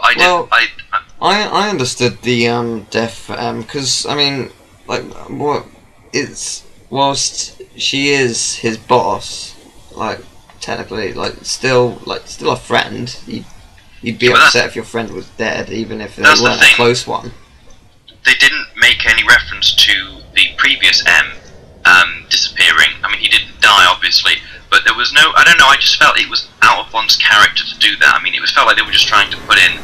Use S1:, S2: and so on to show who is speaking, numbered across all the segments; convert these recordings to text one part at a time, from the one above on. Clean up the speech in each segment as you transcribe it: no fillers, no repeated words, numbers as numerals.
S1: But I did.
S2: Well,
S1: I
S2: I understood the death for M because I mean, like, what it's whilst she is his boss, like technically, still a friend. You'd be
S1: Yeah, but
S2: upset if your friend was dead, even if they
S1: that's the
S2: weren't a
S1: thing.
S2: close one.
S1: they didn't make any reference to the previous M disappearing. I mean, he didn't die, obviously, but there was no. I don't know. I just felt it was out of Bond's character to do that. I mean, felt like they were just trying to put in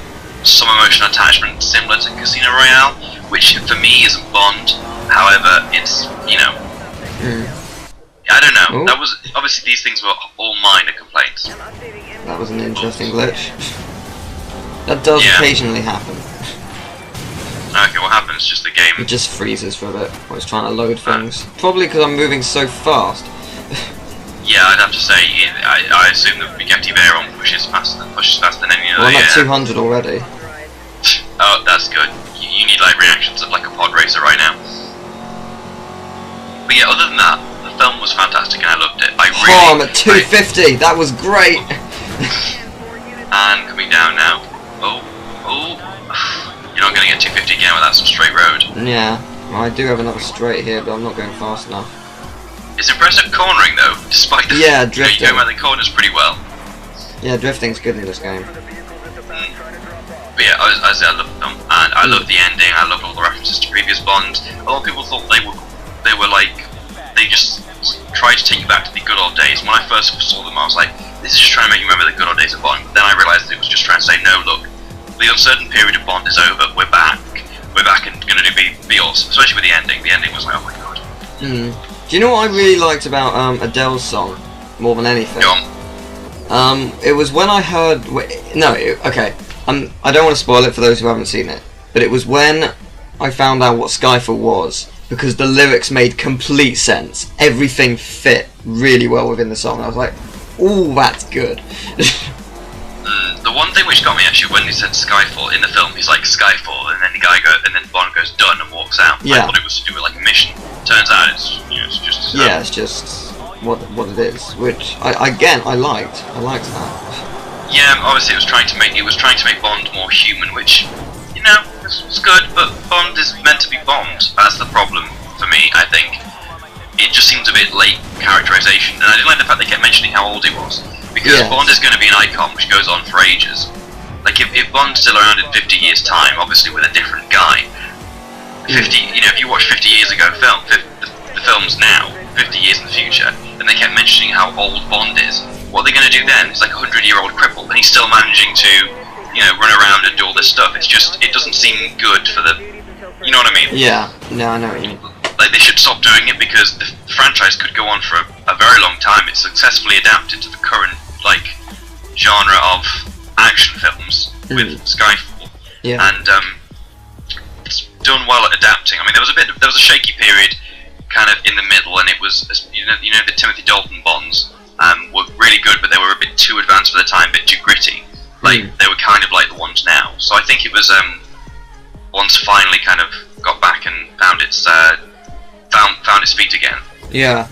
S1: some emotional attachment similar to Casino Royale, which for me isn't Bond. However, it's I don't know.
S2: Ooh.
S1: That was obviously these things were all minor complaints.
S2: That was an interesting glitch. That does occasionally happen.
S1: Okay, what happens? Just the game.
S2: It just freezes for a bit while it's trying to load things. Probably because I'm moving so fast.
S1: Yeah, I'd have to say. I assume the Bugatti Veyron pushes faster than any other.
S2: Well, I'm at 200 already.
S1: Oh, that's good. You need like reactions of like a pod racer right now. But yeah, other than that, the film was fantastic and I loved it.
S2: I'm at 250. That was great.
S1: And coming down now. Oh. You're not going to get 250 again without some straight road.
S2: Yeah, well, I do have another straight here, but I'm not going fast enough.
S1: It's impressive cornering though, despite the
S2: drifting.
S1: You go around the corners pretty well.
S2: Yeah, drifting's good in this game.
S1: But yeah, I love the film, and I love the ending. I love all the references to previous Bond. A lot of people thought they were like, they just tried to take you back to the good old days. When I first saw them, I was like, this is just trying to make you remember the good old days of Bond. But then I realised it was just trying to say, no, look, the uncertain period of Bond is over. We're back and going to be awesome. Especially with the ending. The ending was like, oh my god.
S2: Do you know what I really liked about Adele's song more than anything?
S1: Go on.
S2: It was when I heard. Okay. I don't want to spoil it for those who haven't seen it, but it was when I found out what Skyfall was, because the lyrics made complete sense. Everything fit really well within the song. I was like, ooh, that's good.
S1: The one thing which got me actually when he said Skyfall in the film, he's like Skyfall, and then then Bond goes done and walks out.
S2: Yeah.
S1: I thought it was to do with like a mission. Turns out it's just
S2: it's just what it is, which I liked. I liked that.
S1: Yeah, obviously it was trying to make Bond more human, which it's good, but Bond is meant to be Bond. That's the problem for me. I think it just seems a bit late characterization, and I didn't like the fact they kept mentioning how old he was. Because Bond is going to be an icon which goes on for ages. Like if Bond's still around in 50 years' time, obviously with a different guy, 50, if you watch 50 years ago the films now, 50 years in the future, and they kept mentioning how old Bond is, what are they going to do then? It's like a 100-year-old cripple, and he's still managing to, run around and do all this stuff. It's just, it doesn't seem good for the, you know what I mean?
S2: Yeah, no, I know what you mean.
S1: Like they should stop doing it because the franchise could go on for a very long time. It's successfully adapted to the current genre of action films with Skyfall, and it's done well at adapting. I mean, there was a shaky period, kind of in the middle, and it was the Timothy Dalton Bonds were really good, but they were a bit too advanced for the time, a bit too gritty. Like they were kind of like the ones now. So I think it was once finally kind of got back and found its feet again.
S2: Yeah.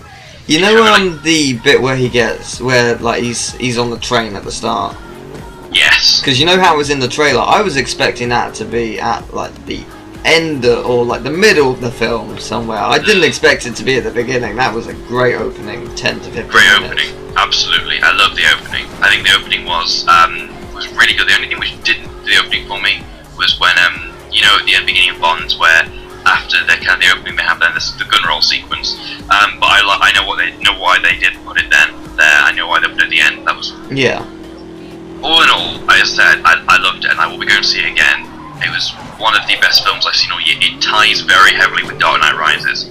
S2: You know the bit where he's on the train at the start?
S1: Yes.
S2: Because you know how it was in the trailer? I was expecting that to be at like the end or like the middle of the film somewhere. I didn't expect it to be at the beginning. That was a great opening, 10 to 15
S1: Great
S2: minutes.
S1: opening, absolutely. I love the opening. I think the opening was really good. The only thing which didn't do the opening for me was when at the beginning of Bonds where after the opening they have then the gun roll sequence. But I know why they did put it there. I know why they put it at the end. That was all in all. As I said, I loved it, and I will be going to see it again. It was one of the best films I've seen all year. It ties very heavily with Dark Knight Rises.